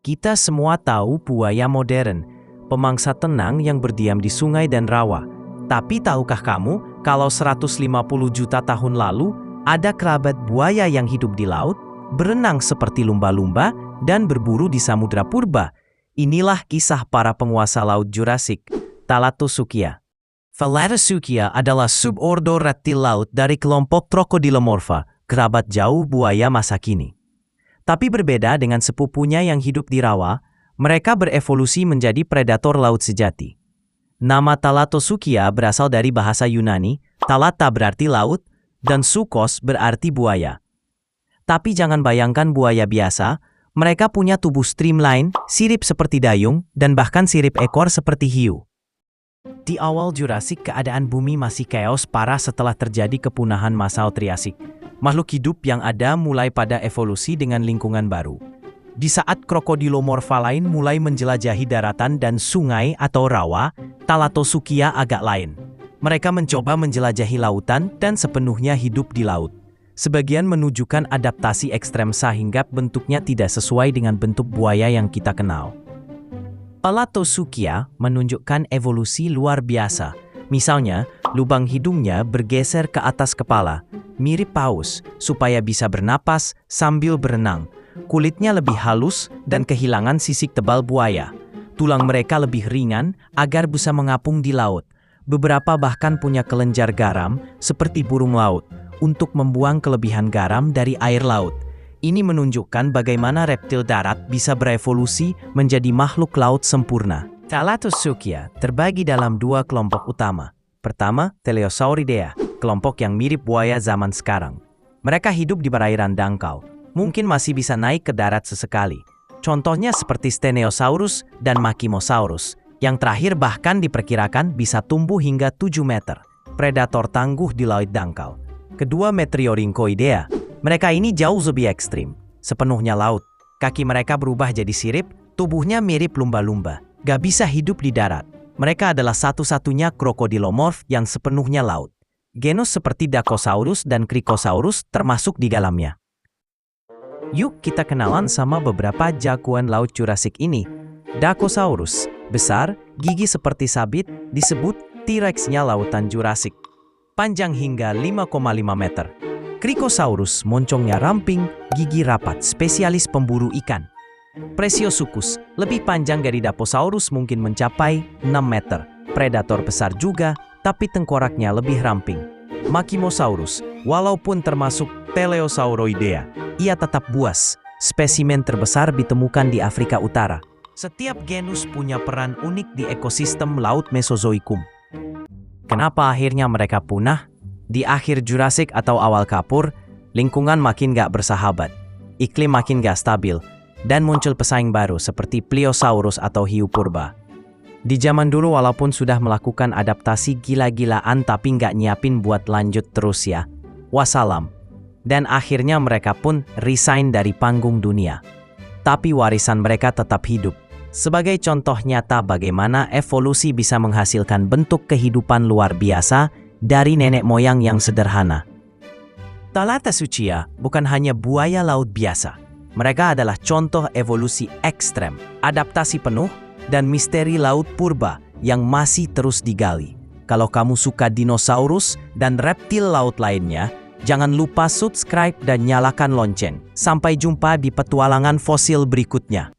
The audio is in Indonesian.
Kita semua tahu buaya modern, pemangsa tenang yang berdiam di sungai dan rawa. Tapi tahukah kamu kalau 150 juta tahun lalu ada kerabat buaya yang hidup di laut, berenang seperti lumba-lumba, dan berburu di samudra purba? Inilah kisah para penguasa laut Jurassik, Thalattosuchia. Thalattosuchia adalah subordo reptil laut dari kelompok Trochodilomorpha, kerabat jauh buaya masa kini. Tapi berbeda dengan sepupunya yang hidup di rawa, mereka berevolusi menjadi predator laut sejati. Nama Thalattosuchia berasal dari bahasa Yunani, Thalata berarti laut, dan Suchos berarti buaya. Tapi jangan bayangkan buaya biasa, mereka punya tubuh streamline, sirip seperti dayung, dan bahkan sirip ekor seperti hiu. Di awal Jurassik, keadaan bumi masih chaos parah setelah terjadi kepunahan massal Triasik. Makhluk hidup yang ada mulai pada evolusi dengan lingkungan baru. Di saat Trochodilomorpha lain mulai menjelajahi daratan dan sungai atau rawa, Thalattosuchia agak lain. Mereka mencoba menjelajahi lautan dan sepenuhnya hidup di laut. Sebagian menunjukkan adaptasi ekstrem sehingga bentuknya tidak sesuai dengan bentuk buaya yang kita kenal. Thalattosuchia menunjukkan evolusi luar biasa. Misalnya, lubang hidungnya bergeser ke atas kepala, mirip paus, supaya bisa bernapas sambil berenang. Kulitnya lebih halus dan kehilangan sisik tebal buaya. Tulang mereka lebih ringan agar bisa mengapung di laut. Beberapa bahkan punya kelenjar garam seperti burung laut untuk membuang kelebihan garam dari air laut. Ini menunjukkan bagaimana reptil darat bisa berevolusi menjadi makhluk laut sempurna. Thalattosuchia terbagi dalam dua kelompok utama. Pertama, Teleosauridea, kelompok yang mirip buaya zaman sekarang. Mereka hidup di perairan dangkal, mungkin masih bisa naik ke darat sesekali. Contohnya seperti Steneosaurus dan Makimosaurus, yang terakhir bahkan diperkirakan bisa tumbuh hingga 7 meter. Predator tangguh di laut dangkal. Kedua, Metriorhynchoidea. Mereka ini jauh lebih ekstrim, sepenuhnya laut. Kaki mereka berubah jadi sirip, tubuhnya mirip lumba-lumba. Gak bisa hidup di darat. Mereka adalah satu-satunya krokodilomorf yang sepenuhnya laut. Genus seperti Dacosaurus dan Cricosaurus termasuk di dalamnya. Yuk kita kenalan sama beberapa jagoan laut Jurassik ini. Dacosaurus, besar, gigi seperti sabit, disebut T-Rex-nya lautan Jurassik. Panjang hingga 5,5 meter. Cricosaurus, moncongnya ramping, gigi rapat, spesialis pemburu ikan. Plesiosuchus, lebih panjang dari Dacosaurus, mungkin mencapai 6 meter. Predator besar juga, tapi tengkoraknya lebih ramping. Makimosaurus, walaupun termasuk Teleosauroidea, ia tetap buas. Spesimen terbesar ditemukan di Afrika Utara. Setiap genus punya peran unik di ekosistem laut Mesozoikum. Kenapa akhirnya mereka punah? Di akhir Jurassik atau awal Kapur, lingkungan makin gak bersahabat. Iklim makin gak stabil. Dan muncul pesaing baru seperti Pliosaurus atau hiu purba. Di zaman dulu walaupun sudah melakukan adaptasi gila-gilaan tapi nggak nyiapin buat lanjut terus ya. Wassalam. Dan akhirnya mereka pun resign dari panggung dunia. Tapi warisan mereka tetap hidup. Sebagai contoh nyata bagaimana evolusi bisa menghasilkan bentuk kehidupan luar biasa dari nenek moyang yang sederhana. Thalattosuchia bukan hanya buaya laut biasa. Mereka adalah contoh evolusi ekstrem, adaptasi penuh, dan misteri laut purba yang masih terus digali. Kalau kamu suka dinosaurus dan reptil laut lainnya, jangan lupa subscribe dan nyalakan lonceng. Sampai jumpa di petualangan fosil berikutnya.